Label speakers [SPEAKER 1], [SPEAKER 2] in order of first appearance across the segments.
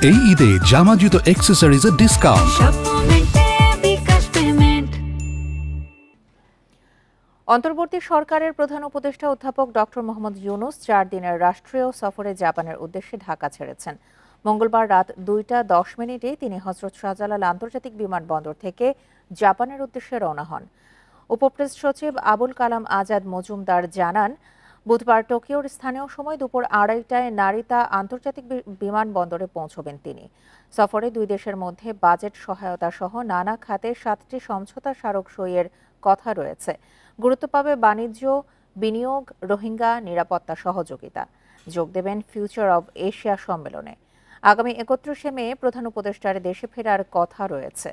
[SPEAKER 1] এই ঈদে জামা জুতো অ্যাক্সেসরিজের ডিসকাউন্ট।
[SPEAKER 2] অন্তর্বর্তী সরকারের প্রধান উপদেষ্টা অধ্যাপক ডক্টর মোহাম্মদ ইউনূস 4 দিনের রাষ্ট্রীয় সফরে জাপানের উদ্দেশ্যে ঢাকা ছেড়েছেন। মঙ্গলবার রাত 2:10 তিনি হযরত শাহজালাল আন্তর্জাতিক বিমানবন্দর থেকে জাপানের উদ্দেশ্যে রওনা হন। উপপ্রেস সচিব আবুল কালাম আজাদ মজুমদার জানান, বুধবার টোকিওর স্থানীয় সময় দুপুর 2:30টায় নারিতা আন্তর্জাতিক বিমানবন্দরে পৌঁছবেন তিনি। সফরে দুই দেশের মধ্যে বাজেট সহায়তা সহ নানা খাতে 7টি সমঝোতা স্মারক সইয়ের কথা রয়েছে। গুরুত্ব পাবে বাণিজ্য, বিনিয়োগ, রোহিঙ্গা, নিরাপত্তা সহযোগিতা। যোগ দেবেন ফিউচার অব এশিয়া সম্মেলনে। আগামী 31শে মে প্রধান উপদেষ্টার দেশে ফেরার কথা রয়েছে।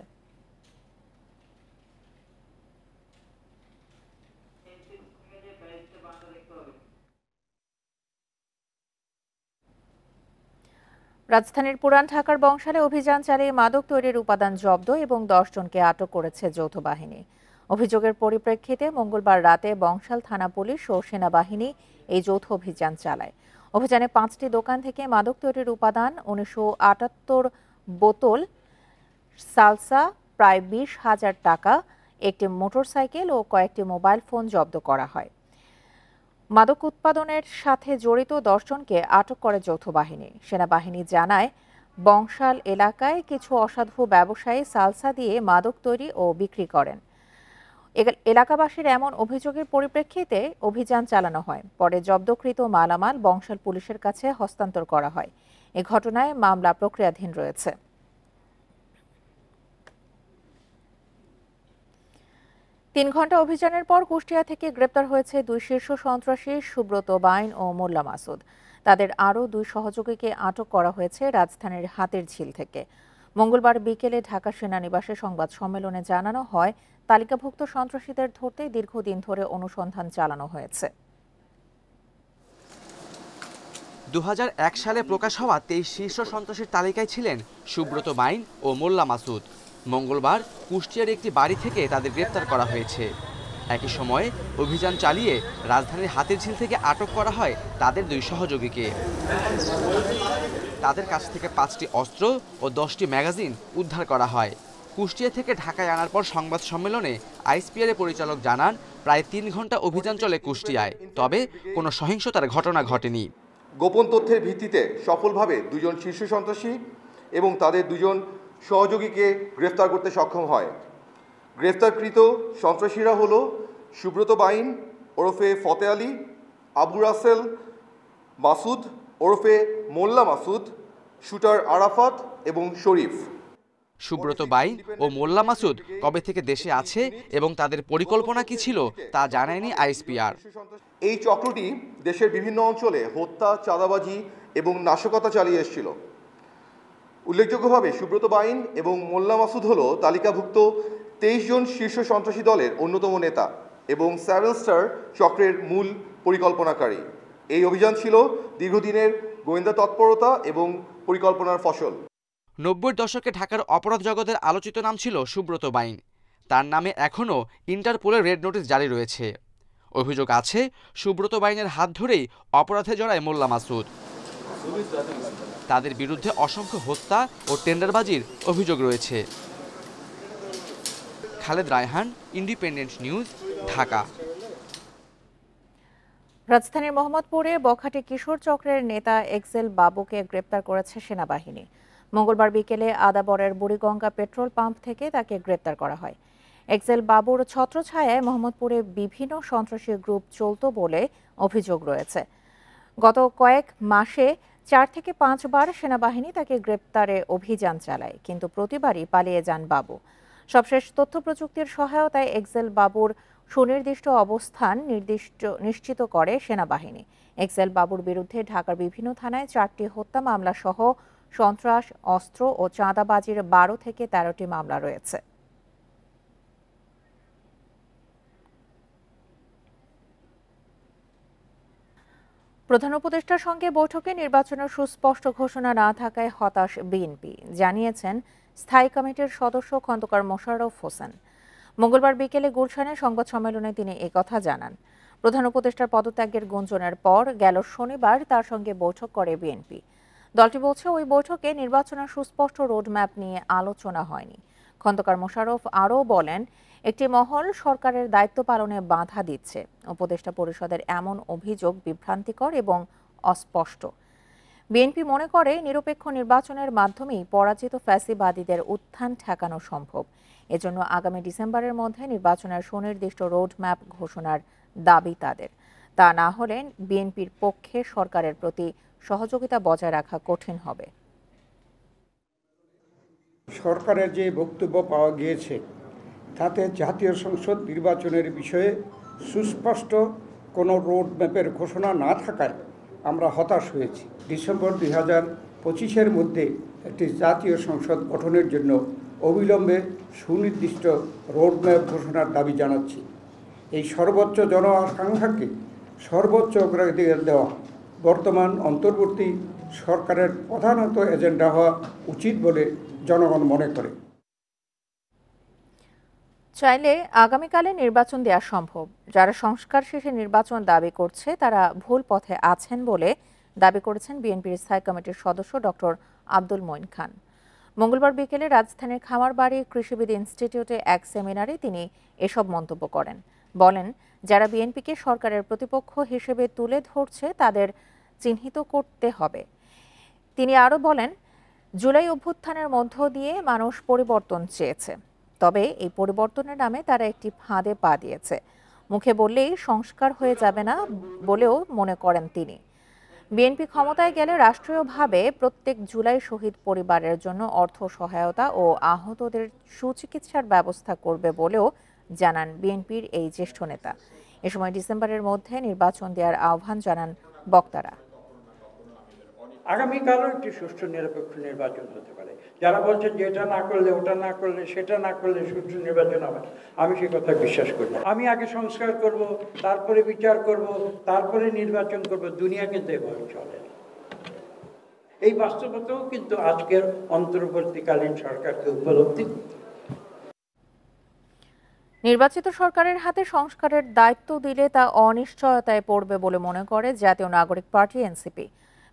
[SPEAKER 2] রাজধানীর পুরান ঢাকার বংশালে অভিযান চালিয়ে মাদক তৈরির উপাদান জব্দ এবং 10 জনকে আটক করেছে যৌথ বাহিনী। অভিযোগের পরিপ্রেক্ষিতে মঙ্গলবার রাতে বংশাল থানা পুলিশ ও সেনাবাহিনী এই যৌথ অভিযান চালায়। অভিযানে 5টি দোকান থেকে মাদক তৈরির উপাদান, 1978 বোতল সালসা, প্রায় 20,000 টাকা, একটি মোটরসাইকেল ও কয়েকটি মোবাইল ফোন জব্দ করা হয়। মাদক উৎপাদনের সাথে জড়িত 10 জনকে আটক করে যৌথ বাহিনী। সেনাবাহিনী জানায়, বংশাল এলাকায় কিছু অসাধু ব্যবসায়ী সালসা দিয়ে মাদক তৈরি ও বিক্রি করেন। এলাকাবাসীর এমন অভিযোগের পরিপ্রেক্ষিতে অভিযান চালানো হয়। পরে জব্দকৃত মালামাল বংশাল পুলিশের কাছে হস্তান্তর করা হয়। এ ঘটনায় মামলা প্রক্রিয়াধীন রয়েছে। তিন ঘণ্টা অভিযানের পর কুষ্টিয়া থেকে গ্রেপ্তার হয়েছে 2 শীর্ষ সন্ত্রাসী সুব্রত বাইন ও মোল্লা মাসুদ। তাদের আরও 2 সহযোগীকে আটক করা হয়েছে রাজধানীর হাতিরঝিল থেকে। মঙ্গলবার বিকেলে ঢাকা সেনানিবাসে সংবাদ সম্মেলনে জানানো হয়, তালিকাভুক্ত সন্ত্রাসীদের ধরতে দীর্ঘদিন ধরে অনুসন্ধান চালানো হয়েছে।
[SPEAKER 3] 2001 সালে প্রকাশ হওয়া 23 শীর্ষ সন্ত্রাসীর তালিকায় ছিলেন সুব্রত বাইন ও মোল্লা মাসুদ। মঙ্গলবার কুষ্টিয়ার একটি বাড়ি থেকে তাদের গ্রেপ্তার করা হয়েছে। একই সময়ে অভিযান চালিয়ে রাজধানীর হাতিরঝিল থেকে আটক করা হয় তাদের 2 সহযোগীকে। তাদের কাছ থেকে 5টি অস্ত্র ও 10টি ম্যাগাজিন উদ্ধার করা হয়। কুষ্টিয়া থেকে ঢাকায় আনার পর সংবাদ সম্মেলনে আইএসপিআর এর পরিচালক জানান, প্রায় 3 ঘণ্টা অভিযান চলে কুষ্টিয়ায়, তবে কোনো সহিংসতার ঘটনা ঘটেনি।
[SPEAKER 4] গোপন তথ্যের ভিত্তিতে সফলভাবে 2 জন শীর্ষ সন্ত্রাসী এবং তাদের 2 জন সহযোগীকে গ্রেফতার করতে সক্ষম হয়। গ্রেফতারকৃত সন্ত্রাসীরা হলো সুব্রত বাইন ওরফে ফতে আলী, আবু রাসেল মাসুদ ওরফে মোল্লা মাসুদ, শুটার আরাফাত এবং শরীফ।
[SPEAKER 3] সুব্রত বাইন ও মোল্লা মাসুদ কবে থেকে দেশে আছে এবং তাদের পরিকল্পনা কি ছিল তা জানায়নি আইএসপিআর।
[SPEAKER 4] এই চক্রটি দেশের বিভিন্ন অঞ্চলে হত্যা, চাঁদাবাজি এবং নাশকতা চালিয়ে এসেছিল। উল্লেখযোগ্যভাবে সুব্রত বাইন এবং মোল্লা মাসুদ হলো তালিকাভুক্ত 23 জন শীর্ষ সন্ত্রাসী দলের অন্যতম নেতা এবং 7 স্টার চক্রের মূল পরিকল্পনাকারী। এই অভিযান ছিল দীর্ঘদিনের গোয়েন্দা তৎপরতা এবং পরিকল্পনার ফসল।
[SPEAKER 3] 90-এর দশকে ঢাকার অপরাধ জগতের আলোচিত নাম ছিল সুব্রত বাইন। তার নামে এখনও ইন্টারপোলের রেড নোটিশ জারি রয়েছে। অভিযোগ আছে, সুব্রত বাইনের হাত ধরেই অপরাধে জড়ায় মোল্লা মাসুদ। তাদের বিরুদ্ধে অসংখ্য হত্যা ও টেন্ডারবাজির অভিযোগ রয়েছে। Khaled Raihan, independent News, Dhaka.
[SPEAKER 2] রাজধানীর মোহাম্মদপুরে বখাটে কিশোর চক্রের নেতা এক্সেল বাবুকে গ্রেপ্তার করেছে সেনাবাহিনী। মঙ্গলবার বিকেলে আদাবরের বুড়িগঙ্গা পেট্রোল পাম্প থেকে তাকে গ্রেপ্তার করা হয়। এক্সেল বাবুর ছত্রছায়ায় মোহাম্মদপুরে বিভিন্ন সন্ত্রাসী গ্রুপ চলত বলে অভিযোগ রয়েছে। গত কয়েক মাসে 4 থেকে 5 বার সেনাবাহিনী তাকে গ্রেপ্তারে অভিযান চালায়, কিন্তু প্রতিবারই পালিয়ে যান বাবু। সবশেষ তথ্য প্রযুক্তির সহায়তায় এক্সেল বাবুর সুনির্দিষ্ট অবস্থান নিশ্চিত করে সেনাবাহিনী। এক্সেল বাবুর বিরুদ্ধে ঢাকার বিভিন্ন থানায় 4টি হত্যা মামলা সহ সন্ত্রাস, অস্ত্র ও চাঁদাবাজির 12 থেকে 13টি মামলা রয়েছে। প্রধান উপদেষ্টার সঙ্গে বৈঠকে নির্বাচনের সুস্পষ্ট ঘোষণা না থাকায় হতাশ বিএনপি, জানিয়েছেন স্থায়ী কমিটির সদস্য খন্দকার মোশাররফ হোসেন। মঙ্গলবার বিকেলে গুলশানে সংবাদ সম্মেলনে তিনি একথা জানান। প্রধান উপদেষ্টার পদত্যাগের গুঞ্জনের পর গেল শনিবার তার সঙ্গে বৈঠক করে বিএনপি। দলটি বলছে ওই বৈঠকে নির্বাচনের সুস্পষ্ট রোডম্যাপ নিয়ে আলোচনা হয়নি। খন্দকার মোশাররফ আরও বলেন, একটি মহল সরকারের দায়িত্ব পালনে বাধা দিচ্ছে। উপদেষ্টা পরিষদের এমন অভিযোগ বিভ্রান্তিকর এবং অস্পষ্ট। বিএনপি মনে করে নিরপেক্ষ নির্বাচনের মাধ্যমেই পরাজিত ফ্যাসিবাদীদের উত্থান ঠেকানো সম্ভব। এজন্য আগামী ডিসেম্বরের মধ্যে নির্বাচনের সুনির্দিষ্ট রোডম্যাপ ঘোষণার দাবি তাদের। তা না হলে বিএনপির পক্ষে সরকারের প্রতি সহযোগিতা বজায় রাখা কঠিন হবে।
[SPEAKER 5] সরকারের যে বক্তব্য পাওয়া গিয়েছে তাতে জাতীয় সংসদ নির্বাচনের বিষয়ে সুস্পষ্ট কোনো রোডম্যাপের ঘোষণা না থাকায় আমরা হতাশ হয়েছি। ডিসেম্বর 2025-এর মধ্যে একটি জাতীয় সংসদ গঠনের জন্য অবিলম্বে সুনির্দিষ্ট রোডম্যাপ ঘোষণার দাবি জানাচ্ছি। এই সর্বোচ্চ জন আকাঙ্ক্ষাকে সর্বোচ্চ অগ্রাধিকার দেওয়া বর্তমান অন্তর্বর্তী সরকারের প্রধানত এজেন্ডা হওয়া উচিত বলে জনগণ মনে করে।
[SPEAKER 2] চাইলে আগামীকালে নির্বাচন দেওয়া সম্ভব। যারা সংস্কার শেষে নির্বাচন দাবি করছে তারা ভুল পথে আছেন বলে দাবি করেছেন বিএনপির স্থায়ী কমিটির সদস্য ডক্টর আব্দুল মঈন খান। মঙ্গলবার বিকেলে রাজধানীর খামারবাড়ি কৃষিবিদ ইনস্টিটিউটে এক সেমিনারে তিনি এসব মন্তব্য করেন। বলেন, যারা বিএনপিকে সরকারের প্রতিপক্ষ হিসেবে তুলে ধরছে তাদের চিহ্নিত করতে হবে। তিনি আরও বলেন, জুলাই অভ্যুত্থানের মধ্য দিয়ে মানুষ পরিবর্তন চেয়েছে, তবে এই পরিবর্তনের নামে তারা একটি ফাঁদে পা দিয়েছে। মুখে বললেই সংস্কার হয়ে যাবে না বলেও মনে করেন তিনি। বিএনপি ক্ষমতায় গেলে রাষ্ট্রীয়ভাবে প্রত্যেক জুলাই শহীদ পরিবারের জন্য অর্থ সহায়তা ও আহতদের সুচিকিৎসার ব্যবস্থা করবে বলেও জানান বিএনপির এই জ্যেষ্ঠ নেতা। এ সময় ডিসেম্বরের মধ্যে নির্বাচন দেওয়ার আহ্বান জানান বক্তারা।
[SPEAKER 5] আগামীকালও একটি সুষ্ঠু নিরপেক্ষ নির্বাচন হতে পারে। যারা বলছেন যে এটা না করলে, ওটা না করলে, সেটা না করলে সুষ্ঠু নির্বাচন হবে, আমি সে কথা বিশ্বাস করি না। আমি আগে সংস্কার করব, তারপরে বিচার করব, তারপরে নির্বাচন করব, দুনিয়া কিন্তু এভাবে চলে। এই বাস্তবতাও কিন্তু আজকের অন্তর্বর্তীকালীন সরকারকে উপলব্ধি।
[SPEAKER 2] নির্বাচিত সরকারের হাতে সংস্কারের দায়িত্ব দিলে তা অনিশ্চয়তায় পড়বে বলে মনে করে জাতীয় নাগরিক পার্টি এনসিপি।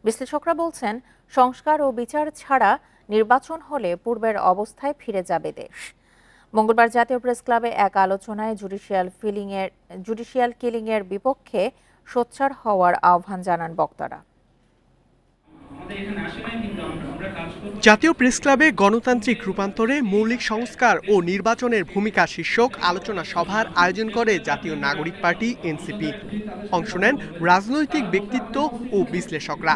[SPEAKER 2] বিশ্লেষকরা বলছেন, সংস্কার ও বিচার ছাড়া নির্বাচন হলে পূর্বের অবস্থায় ফিরে যাবে দেশ। মঙ্গলবার জাতীয় প্রেস ক্লাবে এক আলোচনায় জুডিশিয়াল কিলিংয়ের বিপক্ষে সোচ্চার হওয়ার আহ্বান জানান বক্তারা।
[SPEAKER 6] জাতীয় প্রেস ক্লাবে গণতান্ত্রিক রূপান্তরে মৌলিক সংস্কার ও নির্বাচনের ভূমিকা শীর্ষক আলোচনা সভার আয়োজন করে জাতীয় নাগরিক পার্টি এনসিপি। অংশ নেন রাজনৈতিক ব্যক্তিত্ব ও বিশ্লেষকরা।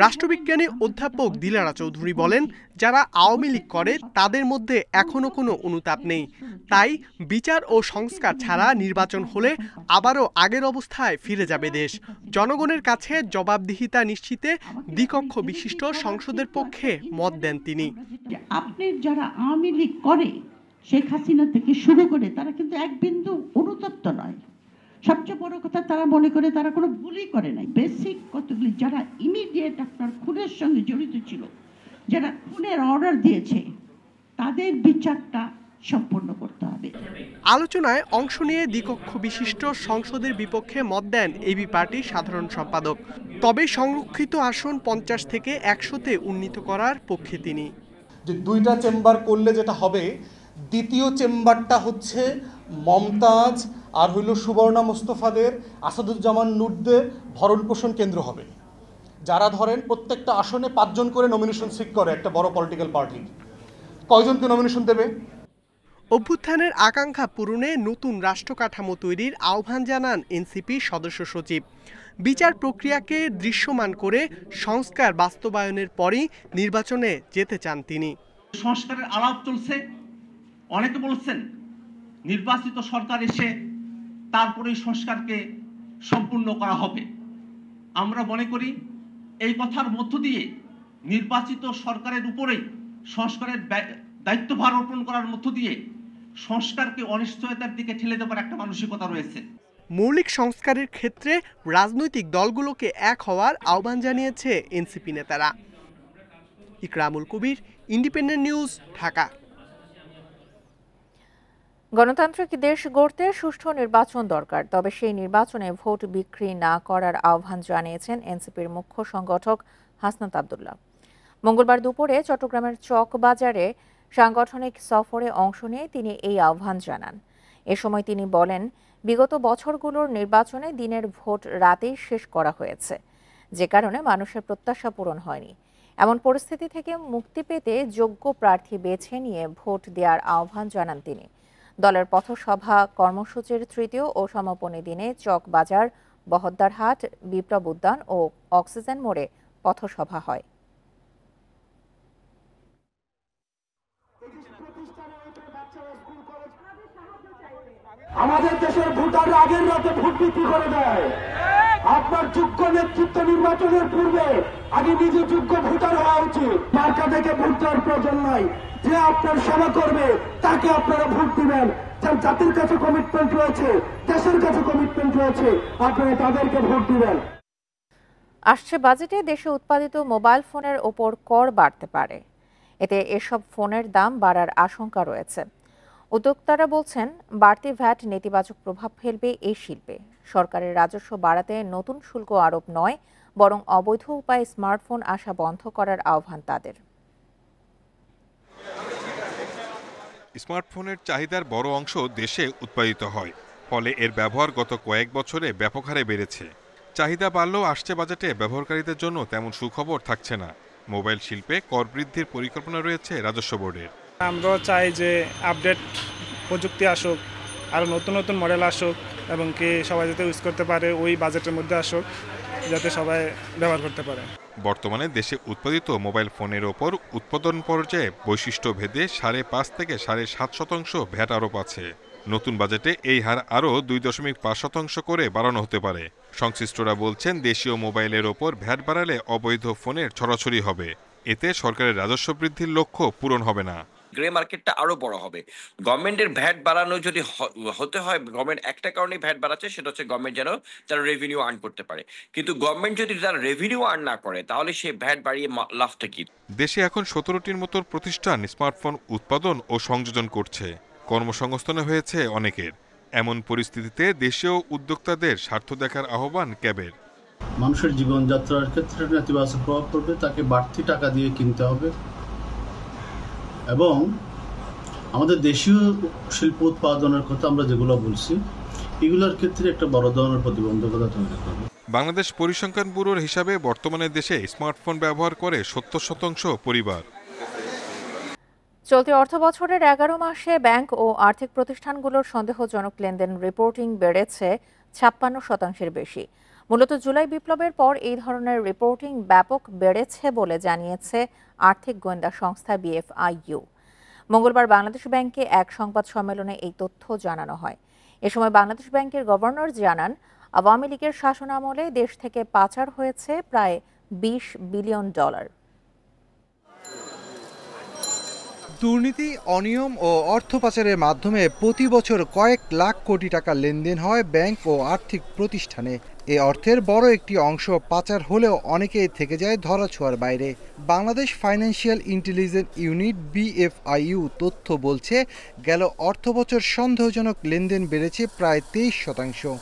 [SPEAKER 6] রাষ্ট্রবিজ্ঞানী অধ্যাপক দিলারা চৌধুরী বলেন, যারা আওয়ামী লীগ করে তাদের মধ্যে এখনো কোনো অনুতাপ নেই। তাই বিচার ও সংস্কার ছাড়া নির্বাচন হলে আবারও আগের অবস্থায় ফিরে যাবে দেশ। জনগণের কাছে জবাবদিহিতা নিশ্চিতে দ্বিকক্ষ বিশিষ্ট সংসদের পক্ষে মত দেন তিনি।
[SPEAKER 7] আপনি যারা আওয়ামী লীগ করে, শেখ হাসিনা থেকে শুরু করে, তারা কিন্তু এক বিন্দু অনুতপ্ত নয়। সবচেয়ে বড় কথা, তারা মনে করে তারা কোনো ভুলই করে নাই। বেসিক কতগুলি যারা ইমিডিয়েট আপনার খুনের সঙ্গে জড়িত ছিল, যারা খুনের অর্ডার দিয়েছে, তাদের বিচারটা সম্পন্ন করতে হবে।
[SPEAKER 6] আলোচনায় অংশ নিয়ে দ্বিকক্ষ বিশিষ্ট সংসদের বিপক্ষে মত দেন এবি পার্টির সাধারণ সম্পাদক। তবে সংরক্ষিত আসন 50 থেকে 100-তে উন্নীত করার পক্ষে তিনি।
[SPEAKER 8] যে দুইটা চেম্বার করলে যেটা হবে, দ্বিতীয় চেম্বারটা হচ্ছে মমতাজ আর হইল সুবর্ণা মোস্তফাদের, আসাদুজ্জামান নূরদের ভরণ পোষণ কেন্দ্র হবে। যারা ধরেন প্রত্যেকটা আসনে 5 জন করে নমিনেশন সিক করে একটা বড় পলিটিক্যাল পার্টি, কয়জনকে নমিনেশন দেবে?
[SPEAKER 6] অভ্যুত্থানের আকাঙ্ক্ষা পূরণে নতুন রাষ্ট্র কাঠামো তৈরির আহ্বান জানান এনসিপি সদস্য সচিব। বিচার প্রক্রিয়াকে দৃশ্যমান করে সংস্কার বাস্তবায়নের পরই নির্বাচনে যেতে চান তিনি।
[SPEAKER 9] সংস্কারের আলাপ চলছে, অনেকে বলছেন নির্বাচিত সরকার এসে তারপরেই সংস্কারকে সম্পূর্ণ করা হবে। আমরা মনে করি এই কথার মধ্য দিয়ে নির্বাচিত সরকারের উপরেই সংস্কারের দায়িত্বভার অর্পণ করার মধ্য দিয়ে সংস্কারকে অনিশ্চয়তার দিকে ঠেলে দেওয়ার একটা মানসিকতা রয়েছে।
[SPEAKER 6] মৌলিক সংস্কারের ক্ষেত্রে রাজনৈতিক দলগুলোকে এক হওয়ার আহ্বান জানিয়েছে এনসিপি নেতারা। ইকরামুল কবির, ইন্ডিপেন্ডেন্ট নিউজ, ঢাকা।
[SPEAKER 2] গণতান্ত্রিক দেশ গড়তে সুষ্ঠু নির্বাচন দরকার, তবে সেই নির্বাচনে ভোট বিক্রি না করার আহ্বান জানিয়েছেন এনসিপির মুখ্য সংগঠক হাসনাত আব্দুল্লাহ। মঙ্গলবার দুপুরে চট্টগ্রামের চকবাজারে সাংগঠনিক সফরে অংশ নিয়ে তিনি এই আহ্বান জানান। এ সময় তিনি বলেন, বিগত বছরগুলোর নির্বাচনে দিনের ভোট রাতেই শেষ করা হয়েছে, যে কারণে মানুষের প্রত্যাশা পূরণ হয়নি। এমন পরিস্থিতি থেকে মুক্তি পেতে যোগ্য প্রার্থী বেছে নিয়ে ভোট দেওয়ার আহ্বান জানান তিনি। দলের পথসভা কর্মসূচির তৃতীয় ও সমাপনী দিনে চকবাজার, বহদ্দারহাট, বিপ্লব উদ্যান ও অক্সিজেন মোড়ে পথসভা হয়।
[SPEAKER 10] আমাদের দেশের ভোটাররা আগের রাতে ভোট বিক্রি করে দেয়। আপনার যোগ্য নেতৃত্ব নির্বাচনের পূর্বে আগে নিজে যোগ্য ভোটার হওয়া উচিত। মার্কা থেকে ভোট দেওয়ার প্রয়োজন নাই। যে আপনার সেবা করবে তাকে আপনারা ভোট দিবেন। যার জাতির কাছে কমিটমেন্ট রয়েছে, দেশের কাছে কমিটমেন্ট রয়েছে, আপনারা তাদেরকে ভোট দিবেন।
[SPEAKER 2] আসছে বাজেটে দেশে উৎপাদিত মোবাইল ফোনের ওপর কর বাড়তে পারে। এতে এসব ফোনের দাম বাড়ার আশঙ্কা রয়েছে। উদ্যোক্তারা বলছেন, বাড়তি ভ্যাট নেতিবাচক প্রভাব ফেলবে এই শিল্পে। সরকারের রাজস্ব বাড়াতে নতুন শুল্ক আরোপ নয়, বরং অবৈধ উপায়ে স্মার্টফোন আসা বন্ধ করার আহ্বান তাদের।
[SPEAKER 11] স্মার্টফোনের চাহিদার বড় অংশ দেশে উৎপাদিত হয়, ফলে এর ব্যবহার গত কয়েক বছরে ব্যাপক হারে বেড়েছে। চাহিদা বাড়লেও আসছে বাজেটে ব্যবহারকারীদের জন্য তেমন সুখবর থাকছে না। মোবাইল শিল্পে কর বৃদ্ধির পরিকল্পনা রয়েছে রাজস্ব বোর্ডের।
[SPEAKER 12] আমরাও চাই যে আপডেট প্রযুক্তি আসুক, আরও নতুন নতুন মডেল আসুক, এবং কি সবাই যাতে ইউজ করতে পারে ওই বাজেটের মধ্যে আসুক, যাতে সবাই ব্যবহার করতে পারে।
[SPEAKER 11] বর্তমানে দেশে উৎপাদিত মোবাইল ফোনের ওপর উৎপাদন পর্যায়ে বৈশিষ্ট্য ভেদে 5.5 থেকে 7.5% ভ্যাট আরোপ আছে। নতুন বাজেটে এই হার আরও 2.5% করে বাড়ানো হতে পারে। সংশ্লিষ্টরা বলছেন, দেশীয় মোবাইলের ওপর ভ্যাট বাড়ালে অবৈধ ফোনের ছড়াছড়ি হবে। এতে সরকারের রাজস্ব বৃদ্ধির লক্ষ্য পূরণ হবে না।
[SPEAKER 13] গ্রে মার্কেটটা আরো বড় হবে। গভর্নমেন্টের ভ্যাট বাড়ানো যদি হতে হয়, গভর্নমেন্ট একটা কারণে ভ্যাট বাড়াচ্ছে, সেটা হচ্ছে গভর্নমেন্ট যেন তার রেভিনিউ আর্ন করতে পারে। কিন্তু গভর্নমেন্ট যদি তার রেভিনিউ আর্ন না করে, তাহলে সে ভ্যাট বাড়িয়ে লাভটা কি?
[SPEAKER 11] দেশে এখন 17টির মতো প্রতিষ্ঠান স্মার্টফোন উৎপাদন ও সংযোজন করছে। কর্মসংস্থান হয়েছে অনেকের। এমন পরিস্থিতিতে দেশীয় উদ্যোক্তাদের স্বার্থ দেখার আহ্বান ক্যাবের।
[SPEAKER 14] মানুষের জীবনযাত্রার ক্ষেত্রে নেতিবাচক প্রভাব পড়বে, তাকে বাড়তি টাকা দিয়ে কিনতে হবে এবং আমাদের দেশীয় শিল্প উৎপাদনের কথা আমরা যেগুলো বলছি, এগুলোর ক্ষেত্রে একটা বড় ধরনের প্রতিবন্ধকতা তৈরি করবে।
[SPEAKER 11] বাংলাদেশ পরিসংখ্যান ব্যুরোর হিসাবে বর্তমানে দেশে স্মার্টফোন ব্যবহার করে 70% পরিবার।
[SPEAKER 2] চলতি অর্থবছরের 11 মাসে ব্যাংক ও আর্থিক প্রতিষ্ঠানগুলোর সন্দেহজনক লেনদেন রিপোর্টিং বেড়েছে 56% বেশি। মূলত জুলাই বিপ্লবের পর এই ধরনের রিপোর্টিং ব্যাপক বেড়েছে বলে জানিয়েছে আর্থিক গোয়েন্দা সংস্থা BFIU। মঙ্গলবার বাংলাদেশ ব্যাংকে এক সংবাদ সম্মেলনে এই তথ্য জানানো হয়। এ সময় বাংলাদেশ ব্যাংকের গভর্নর জানান, আওয়ামী লীগের শাসনামলে দেশ থেকে পাচার হয়েছে প্রায় $20 বিলিয়ন।
[SPEAKER 15] দুর্নীতি, অনিয়ম ও অর্থ পাচারের মাধ্যমে প্রতি বছর কয়েক লাখ কোটি টাকা লেনদেন হয় ব্যাংক ও আর্থিক প্রতিষ্ঠানে। এ অর্থের বড় একটি অংশ পাচার হলেও অনেকেই থেকে যায় ধরাছোঁয়ার বাইরে। Bangladesh financial intelligence unit BFIU তথ্য বলছে, গেল অর্থবছর সন্দেহজনক লেনদেন বেড়েছে প্রায় 23%।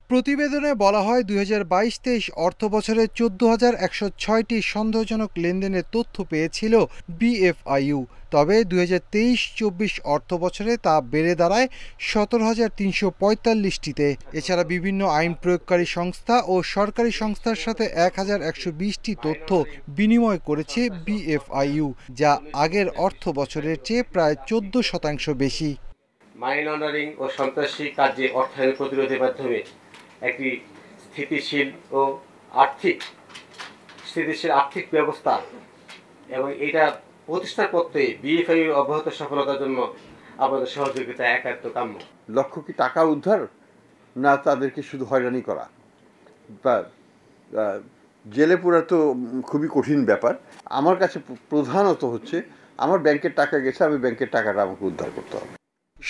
[SPEAKER 15] প্রতিবেদনে বলা হয়, 2022-23 অর্থবছরে 14,106টি সন্দেহজনক লেনদেনের তথ্য পেয়েছিল BFIU। তবে 2023-24 অর্থবছরে তা বেড়ে দাঁড়ায় 17,345টিতে। এছাড়া বিভিন্ন আইন প্রয়োগকারী সংস্থা ও সরকারি সংস্থার সাথে 1,120টি তথ্য বিনিময় করেছে BFIU, যা আগের অর্থ বছরের চেয়ে প্রায় 14% বেশি।
[SPEAKER 16] মানি লন্ডারিং ও সন্ত্রাসী কার্যে অর্থায়ন প্রতিরোধের মাধ্যমে একটি স্থিতিশীল আর্থিক ব্যবস্থা এবং এটা প্রতিষ্ঠার পথে BFIU অব্যাহত সফলতার জন্য আপনাদের সহযোগিতা একান্ত কাম্য।
[SPEAKER 17] লক্ষ্য কি টাকা উদ্ধার, না তাদেরকে শুধু হয়রানি করা বা জেলে পুরা? তো খুবই কঠিন ব্যাপার। আমার কাছে প্রধানত হচ্ছে, আমার ব্যাংকের টাকা গেছে, আমি ব্যাংকের টাকাটা আমাকে উদ্ধার করতে হবে।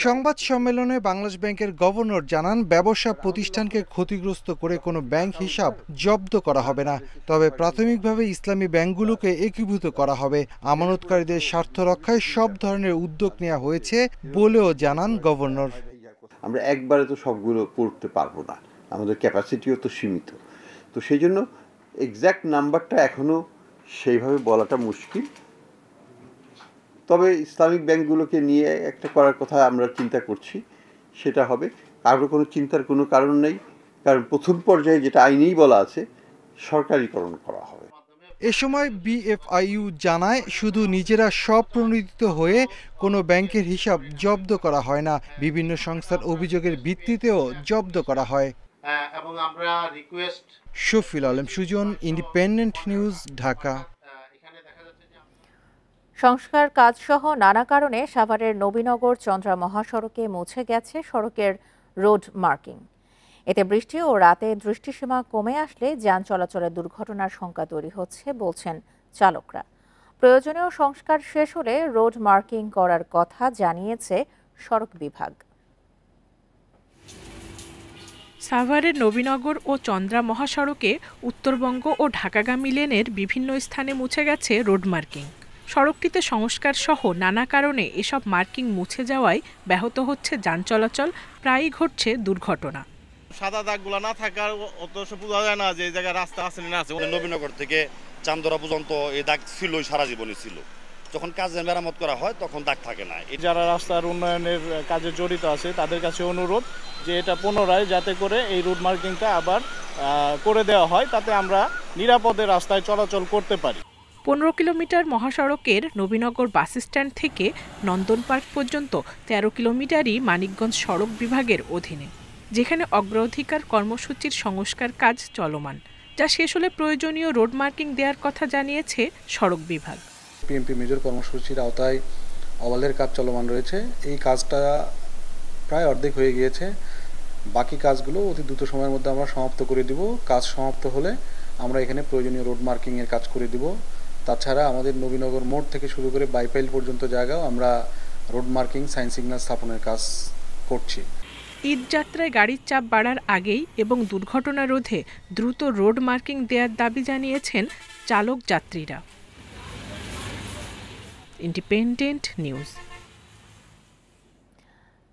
[SPEAKER 15] সংবাদ সম্মেলনে বাংলাদেশ ব্যাংকের গভর্নর জানান, ব্যবসা প্রতিষ্ঠানকে ক্ষতিগ্রস্ত করে কোনো ব্যাংক হিসাব জব্দ করা হবে না। তবে প্রাথমিকভাবে ইসলামী ব্যাংকগুলোকে একীভূত করা হবে। আমানতকারীদের স্বার্থ রক্ষায় সব ধরনের উদ্যোগ নেওয়া হয়েছে বলেও জানান গভর্নর।
[SPEAKER 17] আমরা একবারে তো সবগুলো পড়তে পারবো না, আমাদের ক্যাপাসিটিও তো সীমিত। তো সেই জন্য এক্স্যাক্ট নাম্বারটা এখনও সেইভাবে বলাটা মুশকিল, তবে ইসলামিক ব্যাংকগুলোকে নিয়ে একটা করার কথা আমরা চিন্তা করছি, সেটা হবে। কারো কোনো চিন্তার কোনো কারণ নেই, কারণ প্রথম পর্যায়ে যেটা আইনেই বলা আছে সরকারিকরণ করা হবে।
[SPEAKER 15] এ সময় বিএফআইইউ জানায়, শুধু নিজেরা স্বপ্রণোদিত হয়ে কোনো ব্যাংকের হিসাব জব্দ করা হয় না, বিভিন্ন সংস্থার অভিযোগের ভিত্তিতেও জব্দ করা হয়।
[SPEAKER 16] এবং আমরা request
[SPEAKER 15] Shafil Alam Sujan, Independent News, Dhaka.
[SPEAKER 2] সংস্কার কাজসহ নানা কারণে সাভারের নবীনগর চন্দ্রা মহাসড়কে মুছে গেছে সড়কের রোড মার্কিং। এতে বৃষ্টি ও রাতে দৃষ্টিসীমা কমে আসলে যান চলাচলের দুর্ঘটনার শঙ্কা তৈরি হচ্ছে বলছেন চালকরা। প্রয়োজনীয় সংস্কার শেষ হলে রোড মার্কিং করার কথা জানিয়েছে সড়ক বিভাগ।
[SPEAKER 18] সাভারের নবীনগর ও চন্দ্রা মহাসড়কে উত্তরবঙ্গ ও ঢাকাগামী লেনের বিভিন্ন স্থানে মুছে গেছে রোড মার্কিং। সড়কটিতে সংস্কার সহ নানা কারণে এসব মার্কিং মুছে যাওয়ায় ব্যাহত হচ্ছে যান চলাচল, প্রায়ই ঘটছে দুর্ঘটনা।
[SPEAKER 19] সাদা দাগগুলো না থাকার অত বোঝা যায় না যে এই জায়গায় রাস্তা আছে না আছে। নবীনগর থেকে চান্দরা পর্যন্ত এই দাগ ছিল, সারা জীবনই ছিল। যখন কাজের মেরামত করা হয় তখন দাগ থাকে না।
[SPEAKER 12] যারা রাস্তার উন্নয়নের কাজে জড়িত আছে তাদের কাছে অনুরোধ যে এটা পুনরায় যাতে করে এই রুট মার্কিংটা আবার করে দেওয়া হয়, তাতে আমরা নিরাপদে রাস্তায় চলাচল করতে পারি।
[SPEAKER 18] 15 কিলোমিটার মহাসড়কের নবীনগর বাস স্ট্যান্ড থেকে নন্দন পার্ক পর্যন্ত 13 কিলোমিটারই মানিকগঞ্জ সড়ক বিভাগের অধীনে, যেখানে অগ্রাধিকার কর্মসূচির সংস্কার কাজ চলমান, যা শেষ হলে প্রয়োজনীয় রোড মার্কিং দেওয়ার কথা জানিয়েছে সড়ক বিভাগ।
[SPEAKER 20] পিএমপি মেজর কর্মসূচির আওতায় অবালের কাজ চলমান রয়েছে। এই কাজটা প্রায় অর্ধেক হয়ে গিয়েছে। বাকি কাজগুলো অতি দ্রুত সময়ের মধ্যে আমরা সমাপ্ত করে দিব। কাজ সমাপ্ত হলে আমরা এখানে প্রয়োজনীয় রোড মার্কিংয়ের কাজ করে দিব। তাছাড়া আমাদের নবীনগর মোড় থেকে শুরু করে বাইপাইল পর্যন্ত জায়গাও আমরা রোড মার্কিং, সাইন সিগন্যাল স্থাপনের কাজ করছি।
[SPEAKER 18] ঈদ যাত্রায় গাড়ির চাপ বাড়ার আগেই এবং দুর্ঘটনা রোধে দ্রুত রোড মার্কিং দেওয়ার দাবি জানিয়েছেন চালক যাত্রীরা। Independent news.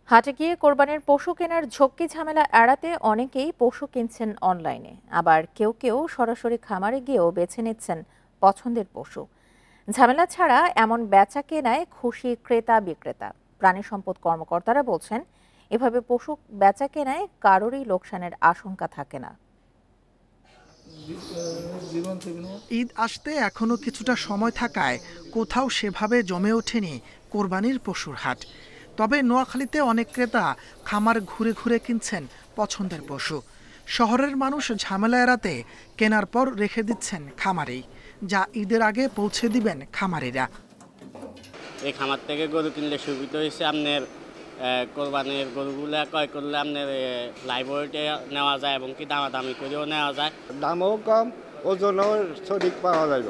[SPEAKER 2] হাটে গিয়ে কোরবানির পশু কেনার ঝক্কি ঝামেলা এড়াতে অনেকেই পশু কিনছেন অনলাইনে, আবার কেউ কেউ সরাসরি খামারে গিয়েও বেছে নিচ্ছেন পছন্দের পশু। ঝামেলা ছাড়া এমন বেচা কেনায় খুশি ক্রেতা বিক্রেতা। প্রাণী সম্পদ কর্মকর্তারা বলছেন, এভাবে পশু বেচা কেনায় কারোরই লোকসানের আশঙ্কা থাকে না।
[SPEAKER 21] ঈদ আসতে এখনো কিছুটা সময় থাকায় কোথাও সেভাবে জমে ওঠেনি কোরবানির পশুর হাট। তবে নোয়াখালীতে অনেক ক্রেতা খামার ঘুরে ঘুরে কিনছেন পছন্দের পশু। শহরের মানুষ ঝামেলা এড়াতে কেনার পর রেখে দিচ্ছেন খামারেই, যা ঈদের আগে পৌঁছে দিবেন খামারিরা।
[SPEAKER 22] এই খামার থেকে গরু কিনলে সুবিধা হয়েছে, আপনার কোরবানির গরুগুলো ক্রয় করলে আপনার লাইভ ওয়েটে নেওয়া যায় এবং কি দামাদামি করেও নেওয়া যায়।
[SPEAKER 23] দামও কম, ওজনও সঠিক পাওয়া যায়।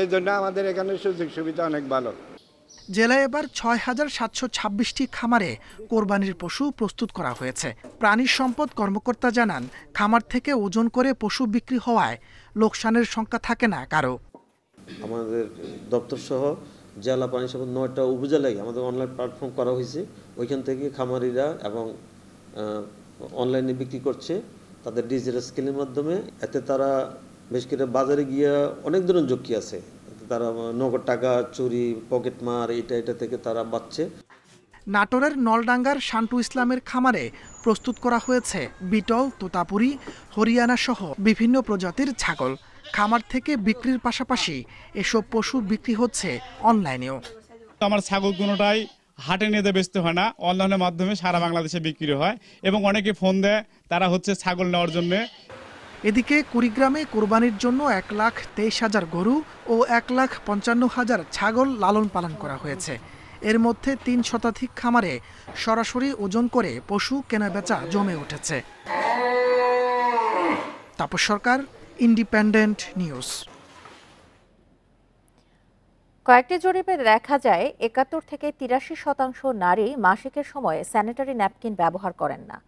[SPEAKER 23] এই জন্য আমাদের এখানে সুযোগ সুবিধা অনেক ভালো।
[SPEAKER 21] জেলায় এবার ৬,৭২৬টি খামারে কোরবানির পশু প্রস্তুত করা হয়েছে। প্রাণী সম্পদ কর্মকর্তা জানান, খামার থেকে ওজন করে পশু বিক্রি হওয়ায় লোকসানের শঙ্কা থাকে না কারো।
[SPEAKER 24] আমাদের দপ্তর সহ জেলা প্রাণী সম্পদ ৯টা উপজেলায় আমাদের অনলাইন প্ল্যাটফর্ম করা হয়েছে। ওইখান থেকে খামারিরা এবং অনলাইনে বিক্রি করছে তাদের ডিজিটাল স্কেলের মাধ্যমে। এতে তারা বেশ করে বাজারে গিয়ে অনেক ধরনের ঝুঁকি আছে, তারা নগদ টাকা চুরি, পকেটমার এটা থেকে তারা বাঁচছে।
[SPEAKER 21] নাটোরের নলডাঙ্গার শান্টু ইসলামের খামারে প্রস্তুত করা হয়েছে বিটল, তোতাপুরি, হরিয়ানা সহ বিভিন্ন প্রজাতির ছাগল। খামার থেকে বিক্রির পাশাপাশি এসব পশু বিক্রি হচ্ছে অনলাইনেও।
[SPEAKER 25] আমার ছাগল কোনোটাই হাটে নিয়ে বেচতে হয় না, অনলাইনের মাধ্যমে সারা বাংলাদেশে বিক্রি হয় এবং অনেকে ফোন দেয় তারা ছাগল নেওয়ার জন্য।
[SPEAKER 21] এদিকে কুড়িগ্রামে কোরবানির জন্য 1,23,000 গরু ও 1,55,000 ছাগল লালন পালন করা হয়েছে। এর মধ্যে 3 শতাধিক খামারে সরাসরি ওজন করে পশু কেনাবেচা জমে উঠেছে। তাপস সরকার, ইন্ডিপেন্ডেন্ট নিউজ।
[SPEAKER 2] কয়েকটি জরিপে দেখা যায় 71 থেকে 83% নারী মাসিকের সময় স্যানিটারি ন্যাপকিন ব্যবহার করেন না।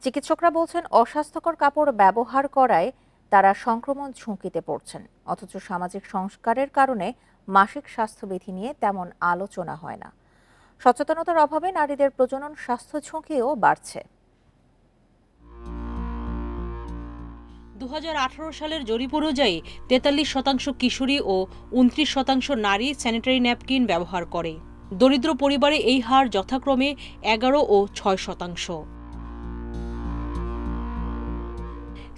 [SPEAKER 2] চিকিৎসকরা বলছেন, অস্বাস্থ্যকর কাপড় ব্যবহার করায় তারা সংক্রমণ ঝুঁকিতে পড়ছেন। অথচ সামাজিক সংস্কারের কারণে মাসিক স্বাস্থ্যবিধি নিয়ে তেমন আলোচনা হয় না। সচেতনতার অভাবে নারীদের প্রজনন স্বাস্থ্য ঝুঁকিও বাড়ছে।
[SPEAKER 1] 2018 সালের জরিপ অনুযায়ী 43% কিশোরী ও 29% নারী স্যানিটারি ন্যাপকিন ব্যবহার করে। দরিদ্র পরিবারে এই হার যথাক্রমে 11 ও 6%।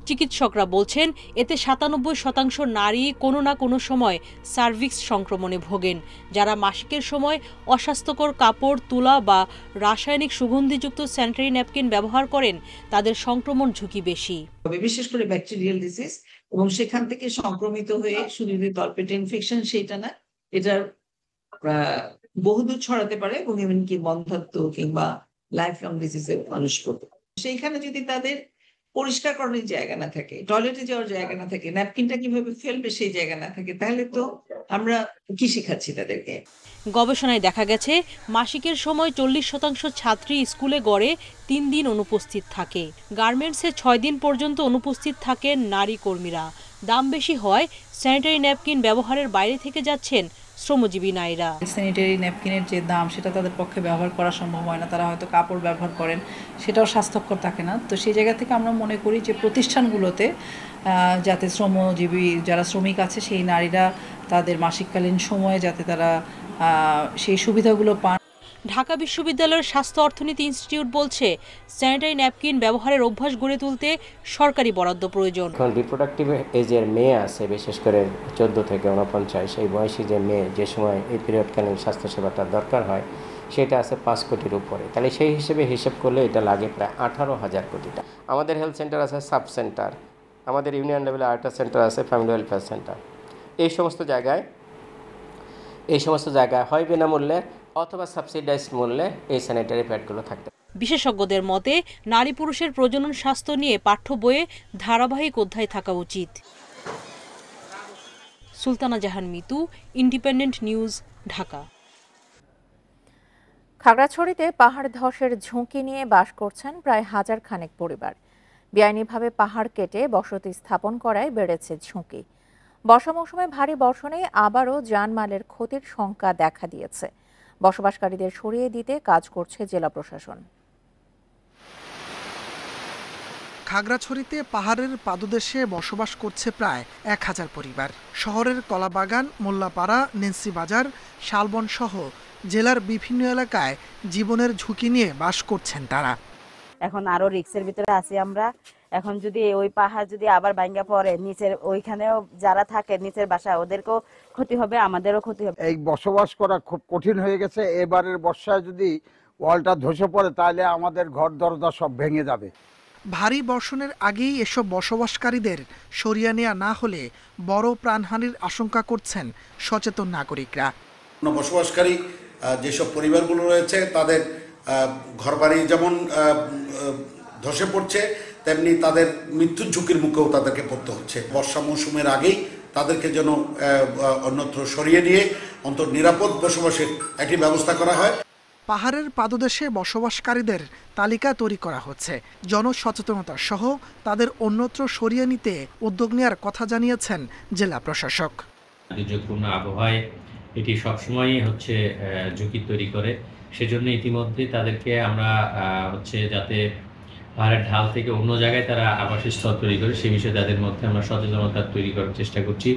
[SPEAKER 1] চিকিৎসকরা বলছেন এতে 97% নারী কোনো না কোনো সময় সার্ভিক্স সংক্রমণে ভোগেন। যারা মাসিকের সময় অস্বাস্থ্যকর কাপড়, তুলা বা রাসায়নিক সুগন্ধিযুক্ত স্যানিটারি ন্যাপকিন ব্যবহার করেন তাদের সংক্রমণ ঝুঁকি বেশি।
[SPEAKER 3] বিশেষ করে ব্যাকটেরিয়াল ডিজিজ, এবং সেখান থেকে সংক্রমিত হয়ে শুধু যদি তলপেটে ইনফেকশন সেটা না, এটার বহুদূর ছড়াতে পারে এবং এমনকি বন্ধ্যাত্ব কিংবা লাইফ লং ডিজিজে মানুষ পড়তে। সেইখানে যদি তাদের পরিষ্কারকরণের জায়গা না থাকে, টয়লেটে যাওয়ার জায়গা না থাকে, ন্যাপকিনটা কিভাবে ফেলবে সেই জায়গা না থাকে, তাহলে তো আমরা কি শিখাচ্ছি তাদেরকে?
[SPEAKER 1] গবেষণায় দেখা গেছে মাসিকের সময় 40% ছাত্রী স্কুলে গড়ে 3 দিন অনুপস্থিত থাকে। গার্মেন্টসে 6 দিন পর্যন্ত অনুপস্থিত থাকেন নারী কর্মীরা। দাম বেশি হয় স্যানিটারি ন্যাপকিন ব্যবহারের বাইরে থেকে যাচ্ছেন শ্রমজীবী নারীরা।
[SPEAKER 4] স্যানিটারি ন্যাপকিনের যে দাম সেটা তাদের পক্ষে ব্যবহার করা সম্ভব হয় না, তারা হয়তো কাপড় ব্যবহার করেন, সেটাও স্বাস্থ্যকর থাকে না। তো সেই জায়গা থেকে আমরা মনে করি যে প্রতিষ্ঠানগুলোতে যাতে শ্রমজীবী যারা শ্রমিক আছে সেই নারীরা তাদের মাসিককালীন সময়ে যাতে তারা সেই সুবিধাগুলো পান।
[SPEAKER 1] ঢাকা বিশ্ববিদ্যালয়ের স্বাস্থ্য অর্থনীতি ইনস্টিটিউট বলছে স্যানিটারি ন্যাপকিন ব্যবহারের অভ্যাস গড়ে তুলতে সরকারি বরাদ্দ প্রয়োজন।
[SPEAKER 5] এখন রিপ্রোডাক্টিভ এজের মেয়ে আছে, বিশেষ করে 14 থেকে 49 এই বয়সী যে মেয়ে, যে সময় এই পিরিয়ডকালীন স্বাস্থ্যসেবাটা দরকার হয় সেটা আছে 5 কোটির উপরে। তাহলে সেই হিসেব করলে এটা লাগে প্রায় 18,000 কোটি টাকা। আমাদের হেলথ সেন্টার আছে, সাব সেন্টার, আমাদের ইউনিয়ন লেভেলে আরেকটা সেন্টার আছে, ফ্যামিলি ওয়েলফেয়ার সেন্টার। এই সমস্ত জায়গায় হয় বিনামূল্যে অথবা সাবসিডাইজড মূল্যে এই স্যানিটারি প্যাডগুলো থাকতে।
[SPEAKER 1] বিশেষজ্ঞদের মতে নারী পুরুষের প্রজনন স্বাস্থ্য নিয়ে পাঠ্য বইয়ে ধারাবাহিক অধ্যায় থাকা উচিত। সুলতানা জাহান মিতু, ইন্ডিপেন্ডেন্ট নিউজ, ঢাকা।
[SPEAKER 2] খাগড়াছড়িতে পাহাড় ধসের ঝুঁকি নিয়ে বাস করছেন প্রায় 1000 খানেক পরিবার। বেআইনিভাবে পাহাড় কেটে বসতি স্থাপন করায় বেড়েছে ঝুঁকি। বর্ষা মৌসুমে ভারী বর্ষণে আবারও জানমালের ক্ষতির শঙ্কা দেখা দিয়েছে। বসবাসকারীদের সরিয়ে দিতে কাজ করছে জেলা প্রশাসন।
[SPEAKER 21] খাগড়াছড়িতে পাহাড়ের পাদদেশে বসবাস করছে প্রায় 1000 পরিবার। শহরের কলাবাগান, মোল্লাপাড়া, নেন্সি বাজার, শালবন সহ জেলার বিভিন্ন এলাকায় জীবনের ঝুঁকি নিয়ে বাস করছেন তারা।
[SPEAKER 7] এখন আরো রিস্কের ভিতরে আছি আমরা। এখন যদি ওই পাহাড় যদি আবার ভাঙা পড়ে, নিচের ওইখানেও যারা থাকে নিচের বাসা, ওদেরকেও ক্ষতি হবে, আমাদেরও ক্ষতি হবে।
[SPEAKER 26] এই বসবাস করা খুব কঠিন হয়ে গেছে। এবারের বর্ষায় যদি ওয়ালটা ধসে পড়ে তাহলে আমাদের ঘর দরজা সব ভেঙে যাবে।
[SPEAKER 21] ভারী বর্ষণের আগেই এসব বসবাসকারীদের সরিয়ে নেওয়া না হলে বড় প্রাণহানির আশঙ্কা করছেন সচেতন নাগরিকরা।
[SPEAKER 27] বসবাসকারী যেসব পরিবারগুলো রয়েছে তাদের ঘরবাড়ি যেমন ধসে পড়ছে, তেমনি তাদের মৃত্যুর ঝুঁকির মুখেও তাদেরকে পড়তে হচ্ছে। বর্ষা মৌসুমের আগেই তাদেরকে যেন অন্যত্র সরিয়ে নিয়ে অন্তত নিরাপদ বসবাসের একটি ব্যবস্থা করা হয়।
[SPEAKER 21] পাহাড়ের পাদদেশে বসবাসকারীদের তালিকা তৈরি করা হচ্ছে। জনসচেতনতা সহ তাদের অন্যত্র সরিয়ে নিতে উদ্যোগ নেওয়ার কথা জানিয়েছেন জেলা প্রশাসক।
[SPEAKER 28] দুর্যোগপূর্ণ আবহাওয়ায় এটি সবসময়ই ঝুঁকি তৈরি করে। সেজন্য ইতিমধ্যে তাদেরকে আমরা যাতে পাহাড়ের ঢাল থেকে অন্য জায়গায় তারা আবাসস্থল তৈরি করে সেই বিষয়ে তাদের মধ্যে আমরা সচেতনতা তৈরি করার চেষ্টা করছি।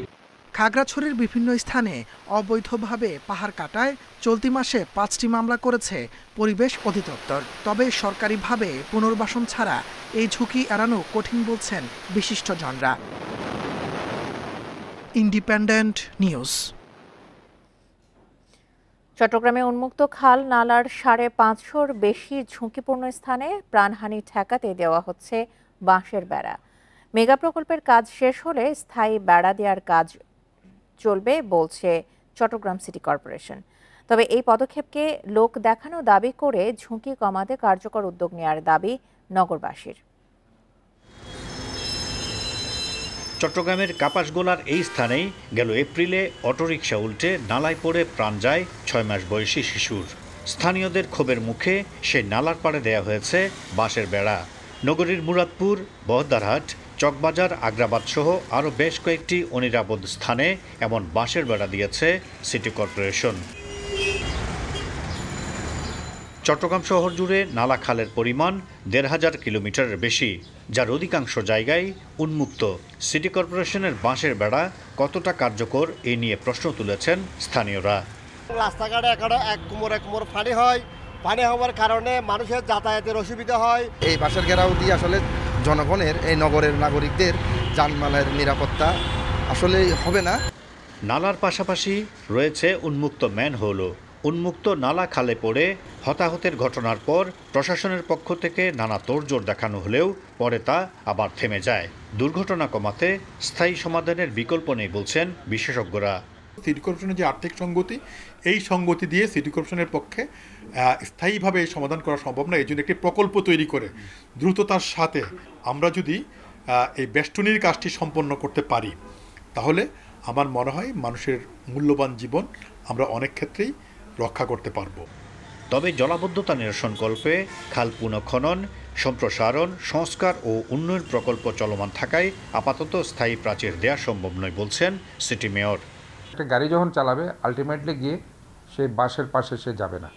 [SPEAKER 21] খাগড়াছড়ির বিভিন্ন স্থানে অবৈধভাবে পাহাড় কাটায় চলতি মাসে 5টি মামলা করেছে পরিবেশ অধিদপ্তর। তবে সরকারিভাবে পুনর্বাসন ছাড়া এই ঝুঁকি এড়ানো কঠিন বলছেন বিশিষ্টজনরা। Independent news.
[SPEAKER 2] চট্টগ্রামে উন্মুক্ত খাল নালার 550-র বেশি ঝুঁকিপূর্ণ স্থানে প্রাণহানি ঠেকাতে দেওয়া হচ্ছে বাঁশের বেড়া। মেগা প্রকল্পের কাজ শেষ হলে স্থায়ী বেড়া দেওয়ার কাজ চলবে বলছে চট্টগ্রাম সিটি কর্পোরেশন। তবে এই পদক্ষেপকে লোক দেখানো দাবি করে ঝুঁকি কমাতে কার্যকর উদ্যোগ নেওয়ার দাবি নগরবাসীর।
[SPEAKER 29] চট্টগ্রামের কাপাসগোলার এই স্থানেই গেল এপ্রিলে অটোরিকশা উল্টে নালায় পড়ে প্রাণ যায় 6 মাস বয়সী শিশুর। স্থানীয়দের ক্ষোভের মুখে সেই নালার পাড়ে দেয়া হয়েছে বাঁশের বেড়া। নগরীর মুরাদপুর, বহদ্দারহাট, চকবাজার, আগ্রাবাদ সহ আরও বেশ কয়েকটি অনিরাপদ স্থানে এমন বাঁশের বেড়া দিয়েছে সিটি কর্পোরেশন। চট্টগ্রাম শহর জুড়ে নালা খালের পরিমাণ ১৫০০ কিলোমিটারের বেশি, যার অধিকাংশ জায়গায় উন্মুক্ত। সিটি কর্পোরেশনের বাঁশের বেড়া কতটা কার্যকর এ নিয়ে প্রশ্ন তুলেছেন স্থানীয়রা।
[SPEAKER 6] রাস্তাঘাটে এক কুমোর পানি হয়, পানি হওয়ার কারণে মানুষের যাতায়াতের অসুবিধা হয়।
[SPEAKER 8] এই বাঁশের ঘেরাও দিয়ে আসলে জনগণের, এই নগরের নাগরিকদের যানমালের নিরাপত্তা আসলে হবে না।
[SPEAKER 29] নালার পাশাপাশি রয়েছে উন্মুক্ত ম্যানহোলও। উন্মুক্ত নালা খালে পড়ে হতাহতের ঘটনার পর প্রশাসনের পক্ষ থেকে নানা তোড়জোড় দেখানো হলেও পরে তা আবার থেমে যায়। দুর্ঘটনা কমাতে স্থায়ী সমাধানের বিকল্প নেই বলছেন বিশেষজ্ঞরা।
[SPEAKER 9] সিটি কর্পোরেশনের যে আর্থিক সঙ্গতি, এই সঙ্গতি দিয়ে সিটি কর্পোরেশনের পক্ষে স্থায়ীভাবে এই সমাধান করা সম্ভব না। এই জন্য একটি প্রকল্প তৈরি করে দ্রুততার সাথে আমরা যদি এই বেষ্টনীর কাজটি সম্পন্ন করতে পারি, তাহলে আমার মনে হয় মানুষের মূল্যবান জীবন আমরা অনেক ক্ষেত্রেই রক্ষা করতে পারব।
[SPEAKER 29] তবে জলাবদ্ধতা নিরসনকল্পে খাল পুনঃখনন, সম্প্রসারণ, সংস্কার ও উন্নয়ন প্রকল্প চলমান থাকায় আপাতত স্থায়ী প্রাচীর দেওয়া সম্ভব নয় বলছেন সিটি মেয়র।
[SPEAKER 10] একটা গাড়ি যখন চালাবে আলটিমেটলি গিয়ে সেই বাসের পাশে সে যাবে না,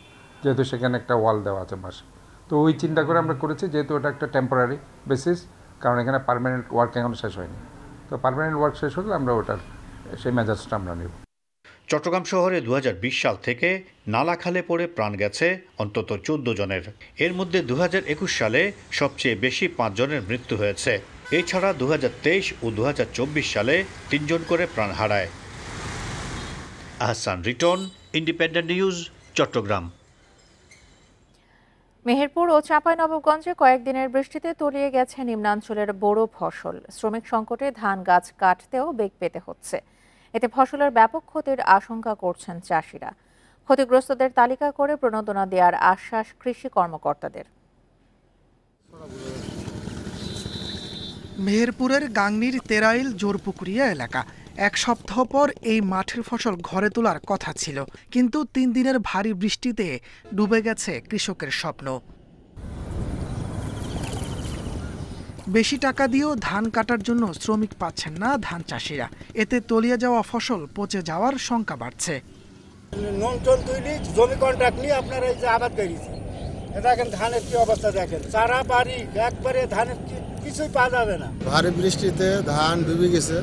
[SPEAKER 10] যেহেতু সেখানে একটা ওয়াল দেওয়া আছে বাস। তো ওই চিন্তা করে আমরা করেছি, যেহেতু ওটা একটা টেম্পোরারি বেসিস, কারণ এখানে পার্মানেন্ট ওয়ার্ক এখনো শেষ হয়নি। তো পার্মানেন্ট ওয়ার্ক শেষ হলে আমরা ওটার সেই মেজাজটা আমরা নেব।
[SPEAKER 29] চট্টগ্রাম শহরে ২০২০ সাল থেকে নালা খালে পড়ে প্রাণ গেছে অন্তত ১৪ জনের। এর মধ্যে ২০২১ সালে সবচেয়ে বেশি ৫ জনের মৃত্যু হয়েছে। এছাড়া ২০২৩ ও ২০২৪ সালে ৩ জন করে প্রাণ হারায়। Ahsan Riton, Independent News, Chittagong.
[SPEAKER 2] মেহেরপুর ও চাঁপাইনবাবগঞ্জে কয়েকদিনের বৃষ্টিতে তলিয়ে গেছে নিম্নাঞ্চলের বোরো ফসল। শ্রমিক সংকটে ধান গাছ কাটতেও বেগ পেতে হচ্ছে। এতে ফসলের ব্যাপক ক্ষতির আশঙ্কা করছেন চাষিরা। ক্ষতিগ্রস্তদের তালিকা করে প্রণোদনা দেওয়ার আশ্বাস কৃষি কর্মকর্তাদের।
[SPEAKER 21] মেহেরপুরের গাংনীর তেরাইল জোরপুকুরিয়া এলাকা। এক সপ্তাহ পর এই মাঠের ফসল ঘরে তোলার কথা ছিল, কিন্তু ৩ দিনের ভারী বৃষ্টিতে ডুবে গেছে কৃষকের স্বপ্ন। বেশি টাকা দিয়েও ধান কাটার জন্য শ্রমিক পাচ্ছেন না ধান চাষিরা। এতে তলিয়ে যাওয়া ফসল পচে যাওয়ার শঙ্কা বাড়ছে।
[SPEAKER 6] জমি কন্ট্রাক্ট নিয়ে আপনারা এই যে আবাদ করেছি, দেখেন ধানের কি অবস্থা, দেখেন চারা বাড়ি একবারে ধানের কিছুই পাওয়া যাবে না। ভারী বৃষ্টিতে ধান ডুবে গেছে,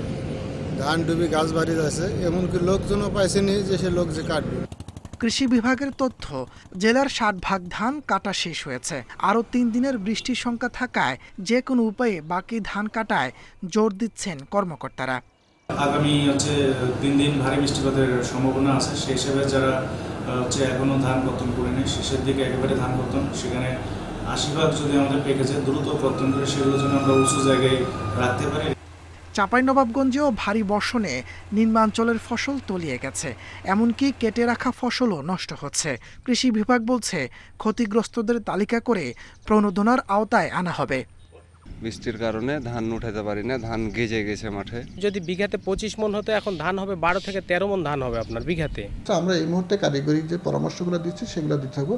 [SPEAKER 6] ধান ডুবে গাছ বাড়ি যাচ্ছে, এমনকি লোকজনও পাইছেনি যে সে লোক যে কাটবে।
[SPEAKER 21] কৃষি বিভাগের তথ্য, জেলার ৬০ ভাগ ধান কাটা শেষ হয়েছে। আরও ৩ দিনের বৃষ্টির সংখ্যা থাকায় যে কোনো উপায়ে বাকি ধান কাটায় জোর দিচ্ছেন কর্মকর্তারা।
[SPEAKER 11] আগামী ৩ দিন ভারী বৃষ্টিপাতের সম্ভাবনা আছে। সেই হিসেবে যারা এখনো ধান কর্তন করেনি, শেষের দিকে একেবারে ধান কর্তন, সেখানে ৮০ ভাগ যদি আমাদের প্যাকেজে দ্রুত কর্তন করে সেগুলো যেন আমরা উঁচু জায়গায় রাখতে পারি।
[SPEAKER 21] চাঁপাইনবাবগঞ্জেও ভারী বর্ষণে নিম্নাঞ্চলের ফসল তলিয়ে গেছে, এমনকি কেটে রাখা ফসলও নষ্ট হচ্ছে। কৃষি বিভাগ বলছে ক্ষতিগ্রস্তদের তালিকা করে প্রণোদনার আওতায় আনা হবে।
[SPEAKER 13] বৃষ্টির কারণে ধান উঠাতে পারি না, ধান গেজে গেছে মাঠে।
[SPEAKER 14] যদি বিঘাতে ২৫ মন হতো, এখন ধান হবে ১২ থেকে ১৩ মন ধান হবে আপনার বিঘাতে।
[SPEAKER 16] আমরা এই মুহূর্তে কারিগরি যে পরামর্শগুলো দিচ্ছি সেগুলো দিতে থাকবো।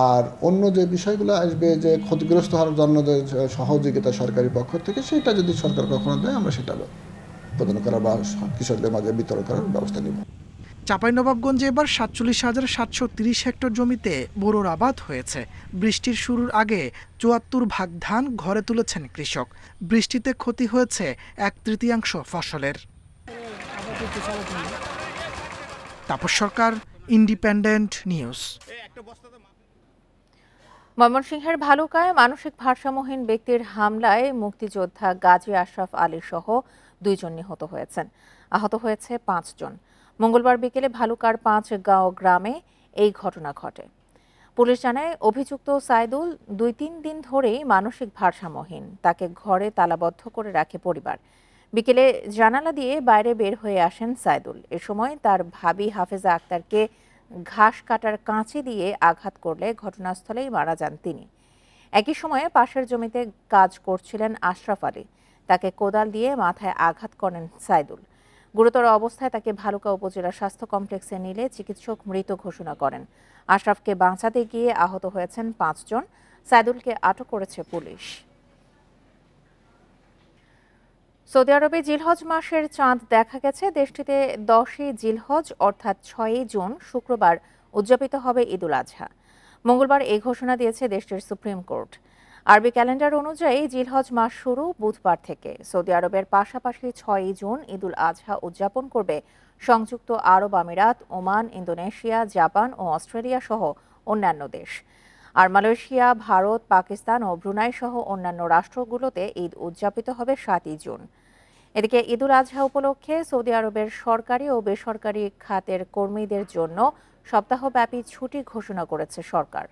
[SPEAKER 16] আর অন্য যে বিষয়গুলো আসবে, যে ক্ষতিগ্রস্ত হওয়ার জন্য যে সহযোগিতা সরকারি পক্ষ থেকে, সেটা যদি সরকার কখনো দেয় আমরা সেটা প্রদান করার বা কৃষকদের মাঝে বিতরণ করার ব্যবস্থা নিব।
[SPEAKER 21] চাঁপাইনবাবগঞ্জে এবার ৪৭,৭৩০ হেক্টর জমিতে বোরোর আবাদ হয়েছে। বৃষ্টির শুরুর আগে ৭৪ ভাগ ধান ঘরে তুলেছেন কৃষক। বৃষ্টিতে ক্ষতি হয়েছে ১/৩ ফসলের। তাপস সরকার, ইন্ডিপেন্ডেন্ট নিউজ।
[SPEAKER 2] ময়মনসিংহের ভালুকায় মানসিক ভারসাম্যহীন ব্যক্তির হামলায় মুক্তিযোদ্ধা গাজী আশরাফ আলী সহ ২ জন নিহত হয়েছেন। আহত হয়েছে ৫ জন। মঙ্গলবার বিকেলে ভালুকার ৫গাঁও গ্রামে এই ঘটনা ঘটে। পুলিশ জানায়, অভিযুক্ত সাইদুল ২-৩ দিন ধরেই মানসিক ভারসাম্যহীন। তাকে ঘরে তালাবদ্ধ করে রাখে পরিবার। বিকেলে জানালা দিয়ে বাইরে বের হয়ে আসেন সাইদুল। এ সময় তার ভাবি হাফেজা আক্তারকে ঘাস কাটার কাঁচি দিয়ে আঘাত করলে ঘটনাস্থলেই মারা যান তিনি। একই সময়ে পাশের জমিতে কাজ করছিলেন আশরাফ আলী। তাকে কোদাল দিয়ে মাথায় আঘাত করেন সাইদুল। গুরুতর অবস্থায় তাকে ভালুকা উপজেলা স্বাস্থ্য কমপ্লেক্সে নিলে চিকিৎসক মৃত ঘোষণা করেন। আশরাফকে বাঁচাতে গিয়ে আহত হয়েছেন ৫ জন। সাইদুলকে আটক করেছে পুলিশ। সৌদি আরবে জিলহজ মাসের চাঁদ দেখা গেছে। দেশটিতে ১০ই জিলহজ অর্থাৎ ৬ই জুন শুক্রবার উদযাপিত হবে ঈদুল আজহা। মঙ্গলবার এই ঘোষণা দিয়েছে দেশটির সুপ্রিম কোর্ট। আরবি ক্যালেন্ডার অনুযায়ী জিলহজ মাস শুরু বুধবার থেকে। সৌদি আরবের পাশাপাশি 6ই জুন ঈদুল আজহা উদযাপন করবে সংযুক্ত আরব আমিরাত, ওমান, ইন্দোনেশিয়া, জাপান ও অস্ট্রেলিয়া সহ অন্যান্য দেশ। আর মালয়েশিয়া, ভারত, পাকিস্তান ও ব্রুনাই সহ অন্যান্য রাষ্ট্রগুলোতে ঈদ উদযাপিত হবে 7ই জুন। এদিকে ঈদুল আজহা উপলক্ষে সৌদি আরবের সরকারি ও বেসরকারি খাতের কর্মীদের জন্য সপ্তাহব্যাপী ছুটি ঘোষণা করেছে সরকার।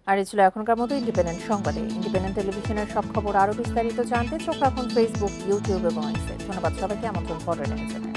[SPEAKER 2] আর এই ছিল এখনকার মতো ইন্ডিপেন্ডেন্ট সংবাদে। ইন্ডিপেন্ডেন্ট টেলিভিশনের সব খবর আরও বিস্তারিত জানতে চোখ রাখুন ফেসবুক, ইউটিউব এবং এক্সে। ধন্যবাদ সবাইকে। আমন্ত্রণ পরে রেখেছেন।